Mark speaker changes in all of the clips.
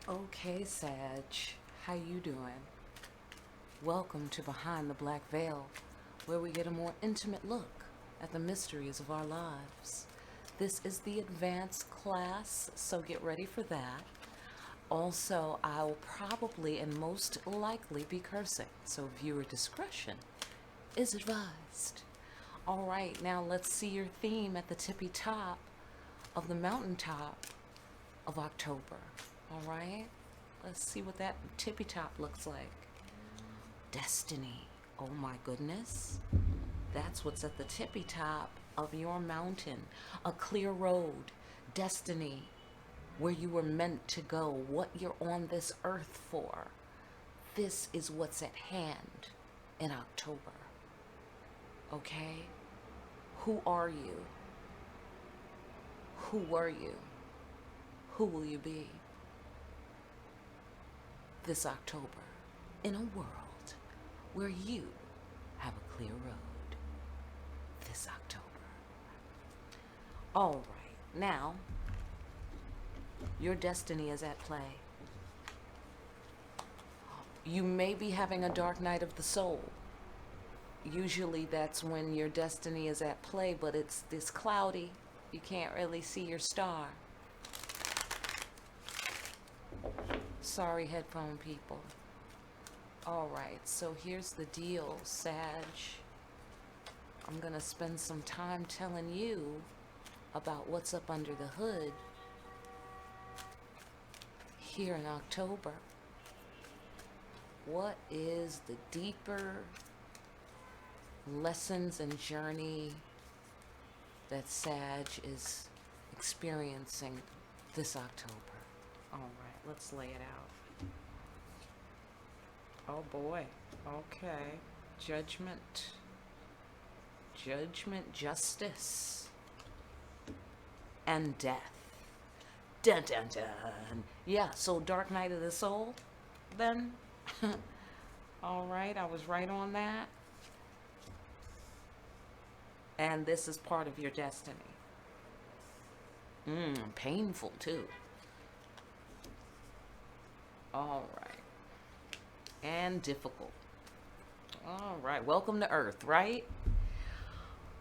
Speaker 1: Okay, Sag, how you doing? Welcome to Behind the Black Veil, where we get a more intimate look at the mysteries of our lives. This is the advanced class, so get ready for that. Also, I'll probably and most likely be cursing, so viewer discretion is advised. All right, now let's see your theme at the tippy top of the mountaintop of October. All right, let's see what that tippy top looks like. Destiny. Oh my goodness. That's what's at the tippy top of your mountain. A clear road. Destiny. Where you were meant to go. What you're on this earth for. This is what's at hand in October. Okay? Who are you? Who were you? Who will you be this October in a world where you have a clear road this October? All right, now your destiny is at play. You may be having a dark night of the soul. Usually that's when your destiny is at play, but it's this cloudy. You can't really see your star. Sorry, headphone people. All right, so here's the deal, Sag. I'm gonna spend some time telling you about what's up under the hood here in October. What is the deeper lessons and journey that Sag is experiencing this October? All right, let's lay it out. Oh boy. Okay. Judgment. Judgment, justice, and death. Dun dun dun. Yeah, so Dark Night of the Soul, then. All right, I was right on that. And this is part of your destiny. Painful too. All right. And difficult. All right, welcome to Earth, right?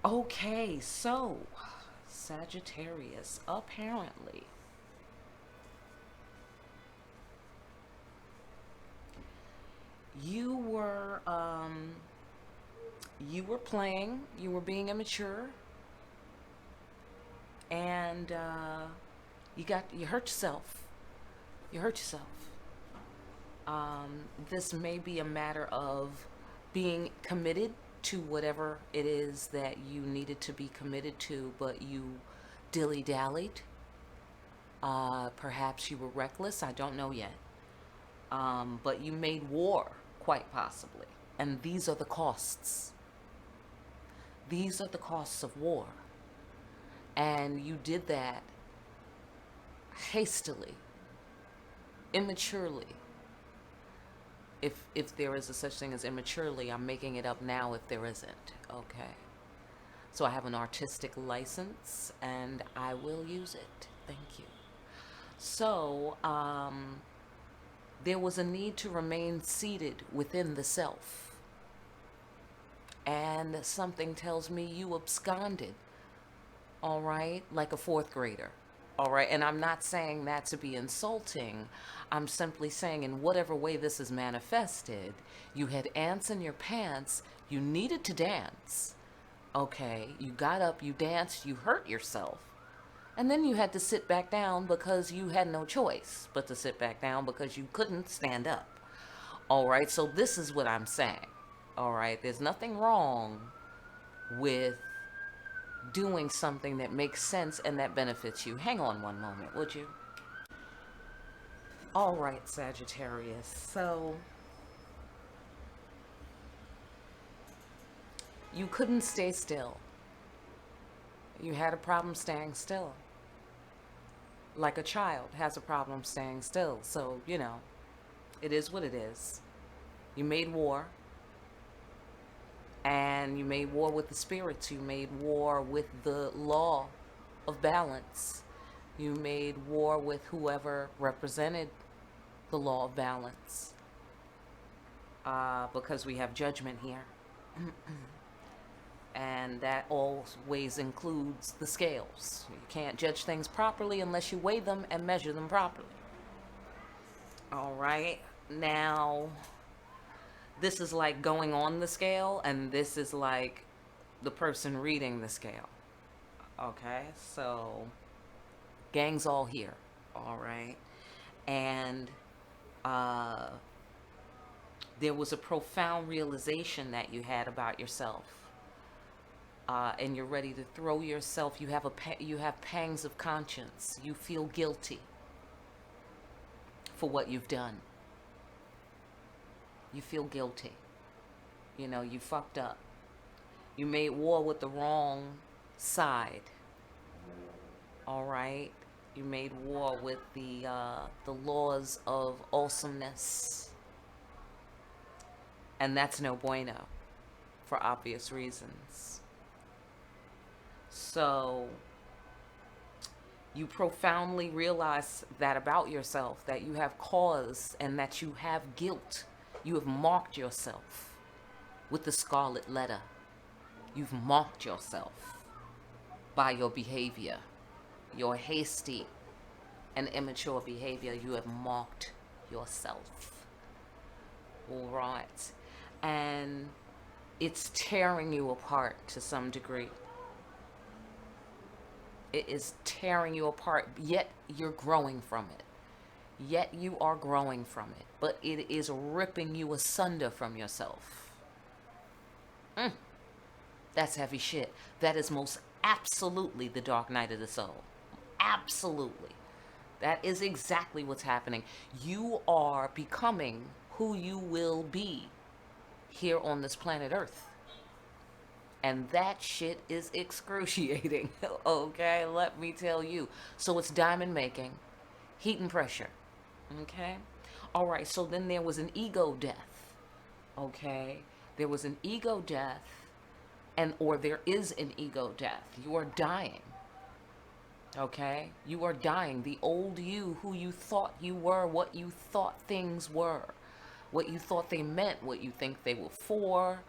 Speaker 1: Okay, so Sagittarius, apparently you were playing, you were being immature, and you hurt yourself. You hurt yourself. This may be a matter of being committed to whatever it is that you needed to be committed to, but you dilly-dallied. Perhaps you were reckless. I don't know yet. But you made war, quite possibly. And these are the costs. These are the costs of war. And you did that hastily, immaturely. If there is a such thing as immaturely, I'm making it up now if there isn't. Okay. So I have an artistic license and I will use it. Thank you. So, there was a need to remain seated within the self. And something tells me you absconded, all right, like a fourth grader. All right, and I'm not saying that to be insulting. I'm simply saying, in whatever way this is manifested, you had ants in your pants, you needed to dance. Okay, you got up, you danced, you hurt yourself. And then you had to sit back down because you had no choice but to sit back down because you couldn't stand up. All right, so this is what I'm saying. All right, there's nothing wrong with doing something that makes sense and that benefits you. Hang on one moment, would you? All right, Sagittarius. So you couldn't stay still. You had a problem staying still. Like a child has a problem staying still. So, it is what it is. You made war. And you made war with the spirits. You made war with the law of balance. You made war with whoever represented the law of balance, because we have judgment here. And that always includes the scales. You can't judge things properly unless you weigh them and measure them properly. All right. Now, this is like going on the scale, and this is like the person reading the scale. Okay. So, gang's all here. All right. And there was a profound realization that you had about yourself. And you're ready to throw yourself. You have pangs of conscience. You feel guilty for what you've done. You feel guilty. You know, you fucked up. You made war with the wrong side. All right. You made war with the laws of awesomeness, and that's no bueno, for obvious reasons. So you profoundly realize that about yourself, that you have cause and that you have guilt. You have marked yourself with the scarlet letter. You've marked yourself by your behavior, your hasty and immature behavior. You have marked yourself. All right. And it's tearing you apart to some degree. It is tearing you apart, yet you're growing from it. Yet you are growing from it. But it is ripping you asunder from yourself. That's heavy shit. That is most absolutely the dark night of the soul. Absolutely. That is exactly what's happening. You are becoming who you will be here on this planet Earth. And that shit is excruciating. Okay, let me tell you. So it's diamond making, heat and pressure. Okay? All right, so then there was an ego death. Okay? There was an ego death, or there is an ego death. You are dying. Okay? You are dying. The old you, who you thought you were, what you thought things were, what you thought they meant, what you think they were for,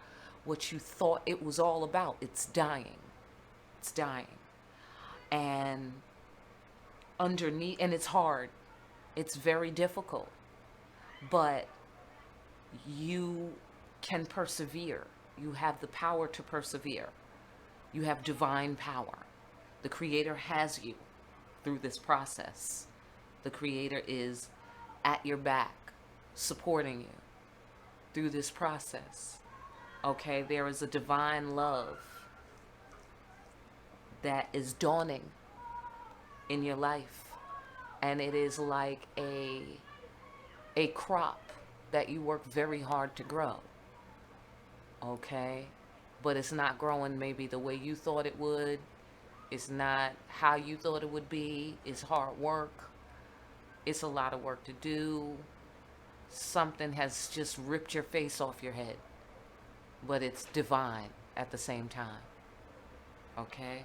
Speaker 1: what you thought it was all about. It's dying. It's dying. And underneath, and it's hard. It's very difficult. But you can persevere. You have the power to persevere. You have divine power. The Creator has you through this process. The Creator is at your back, supporting you through this process. Okay, there is a divine love that is dawning in your life. And it is like a crop that you work very hard to grow. Okay? But it's not growing maybe the way you thought it would. It's not how you thought it would be. It's hard work. It's a lot of work to do. Something has just ripped your face off your head. But it's divine at the same time. Okay?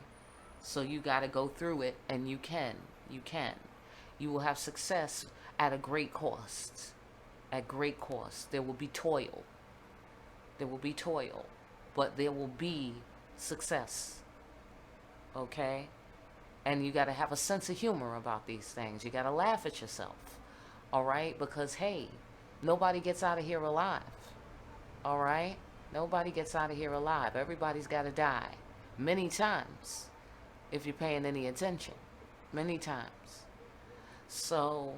Speaker 1: So you got to go through it, and you can. You can. You will have success at a great cost. At great cost. There will be toil. There will be toil. But there will be success. Okay? And you got to have a sense of humor about these things. You got to laugh at yourself. All right? Because, hey, nobody gets out of here alive. All right? Nobody gets out of here alive. Everybody's got to die. Many times. If you're paying any attention. Many times. So,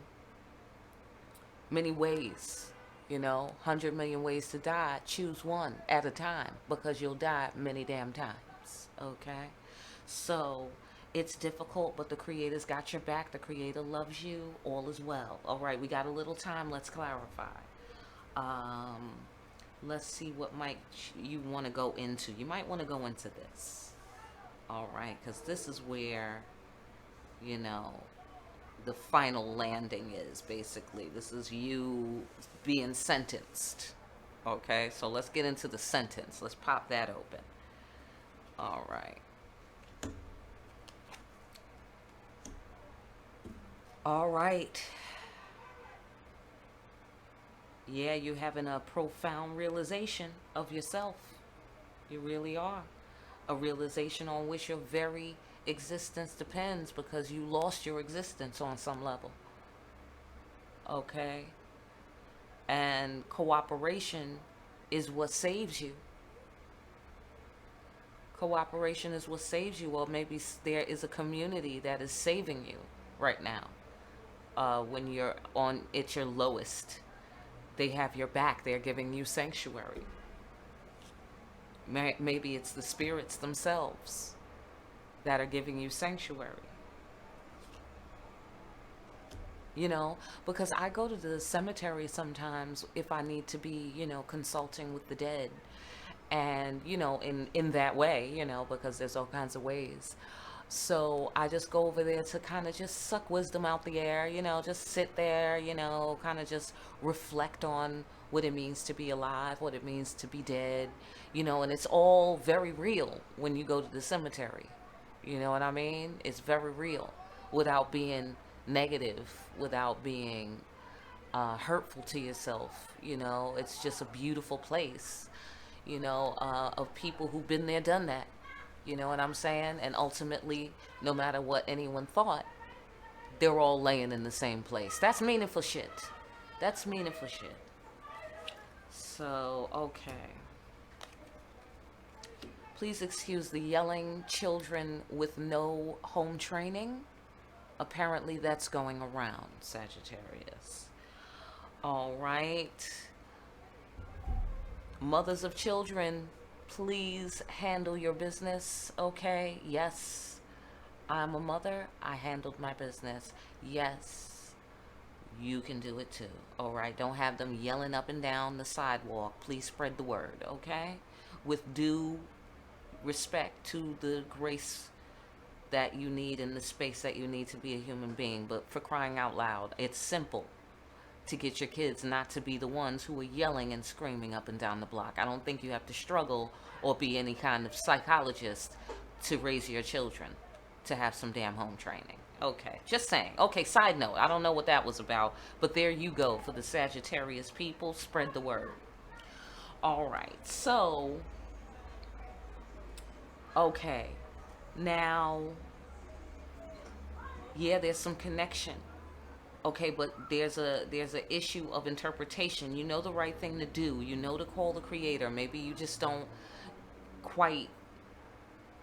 Speaker 1: many ways. 100 million ways to die. Choose one at a time. Because you'll die many damn times. Okay? So, it's difficult, but the Creator's got your back. The Creator loves you. All is well. All right, we got a little time. Let's clarify. Let's see what might you want to go into. You might want to go into this. All right, because this is where, the final landing is, basically. This is you being sentenced. Okay, so let's get into the sentence. Let's pop that open. All right. All right. Yeah, you're having a profound realization of yourself. You really are. A realization on which your very existence depends because you lost your existence on some level. Okay? And cooperation is what saves you. Cooperation is what saves you. Or maybe there is a community that is saving you right now. When you're on at your lowest, they have your back. They're giving you sanctuary. Maybe it's the spirits themselves that are giving you sanctuary. Because I go to the cemetery sometimes if I need to be, consulting with the dead. And, in that way, because there's all kinds of ways. So I just go over there to kind of just suck wisdom out the air, just sit there, kind of just reflect on what it means to be alive, what it means to be dead, and it's all very real when you go to the cemetery. You know what I mean? It's very real without being negative, without being hurtful to yourself. It's just a beautiful place, of people who've been there, done that. You know what I'm saying? And ultimately, no matter what anyone thought, they're all laying in the same place. That's meaningful shit. That's meaningful shit. So, okay. Please excuse the yelling children with no home training. Apparently that's going around, Sagittarius. All right. Mothers of children, please handle your business, okay? Yes, I'm a mother. I handled my business. Yes, you can do it too, all right? Don't have them yelling up and down the sidewalk. Please spread the word, okay? With due respect to the grace that you need in the space that you need to be a human being. But for crying out loud, it's simple to get your kids not to be the ones who are yelling and screaming up and down the block. I don't think you have to struggle or be any kind of psychologist to raise your children to have some damn home training. Okay, just saying. Okay, side note, I don't know what that was about, but there you go for the Sagittarius people. Spread the word. All right, so, okay, now, yeah, there's some connection. Okay, but there's a issue of interpretation. You know the right thing to do. You know to call the creator. Maybe you just don't quite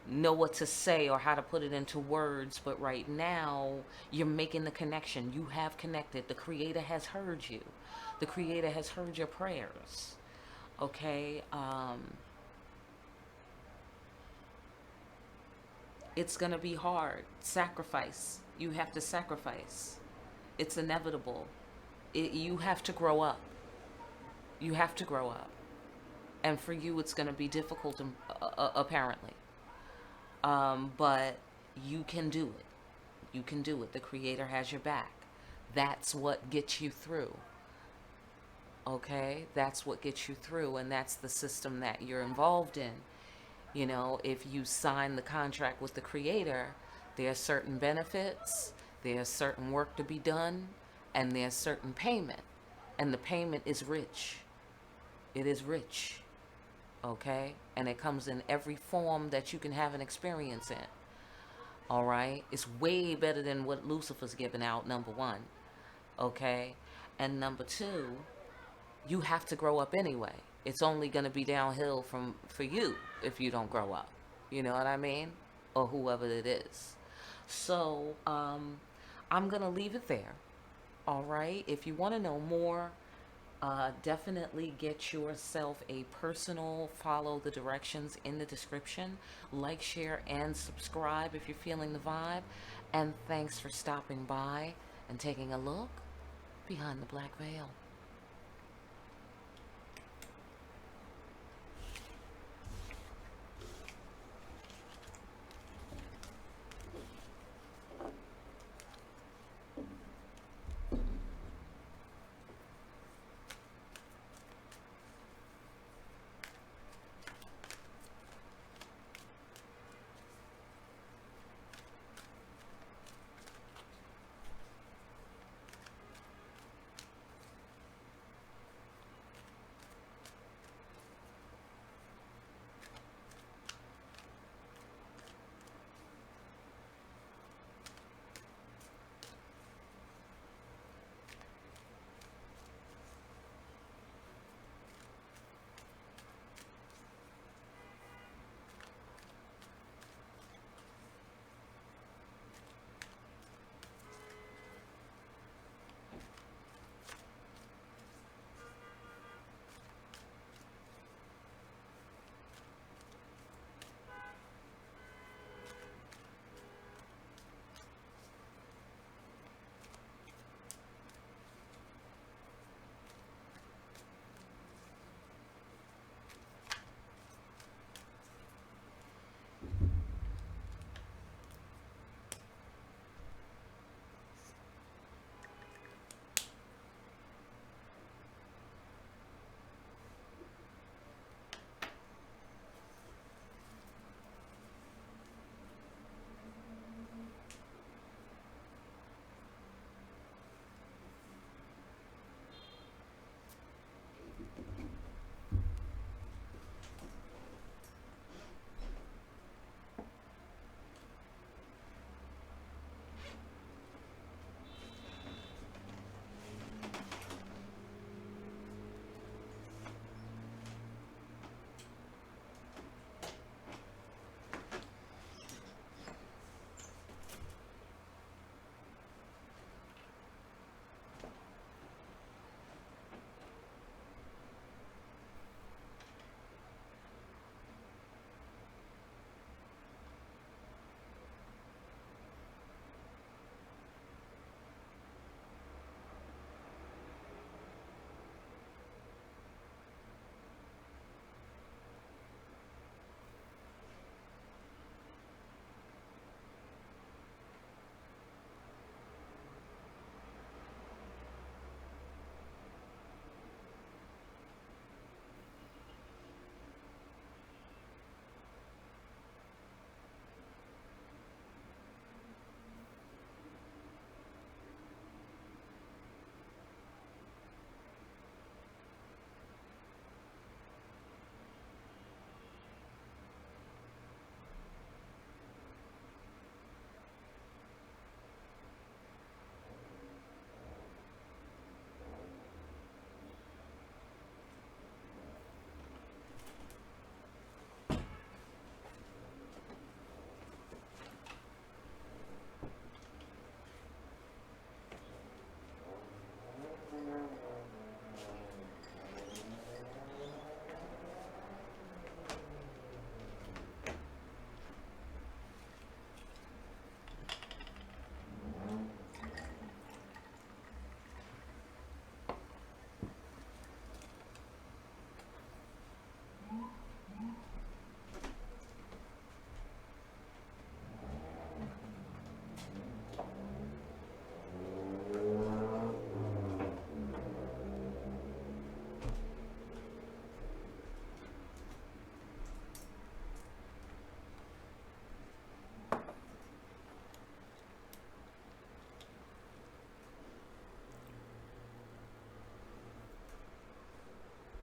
Speaker 1: know what to say or how to put it into words, but right now you're making the connection. You have connected. The creator has heard you. The creator has heard your prayers. Okay? It's going to be hard. Sacrifice. You have to sacrifice. It's inevitable. You have to grow up. You have to grow up. And for you, it's going to be difficult, apparently. But you can do it. You can do it. The creator has your back. That's what gets you through. Okay? That's what gets you through. And that's the system that you're involved in. If you sign the contract with the creator, there are certain benefits. There's certain work to be done, and there's certain payment. And the payment is rich. It is rich. Okay? And it comes in every form that you can have an experience in. All right? It's way better than what Lucifer's giving out, number one. Okay? And number two, you have to grow up anyway. It's only going to be downhill for you if you don't grow up. You know what I mean? Or whoever it is. So, I'm going to leave it there. All right. If you want to know more, definitely get yourself a personal, follow the directions in the description. Like, share, and subscribe if you're feeling the vibe. And thanks for stopping by and taking a look behind the black veil.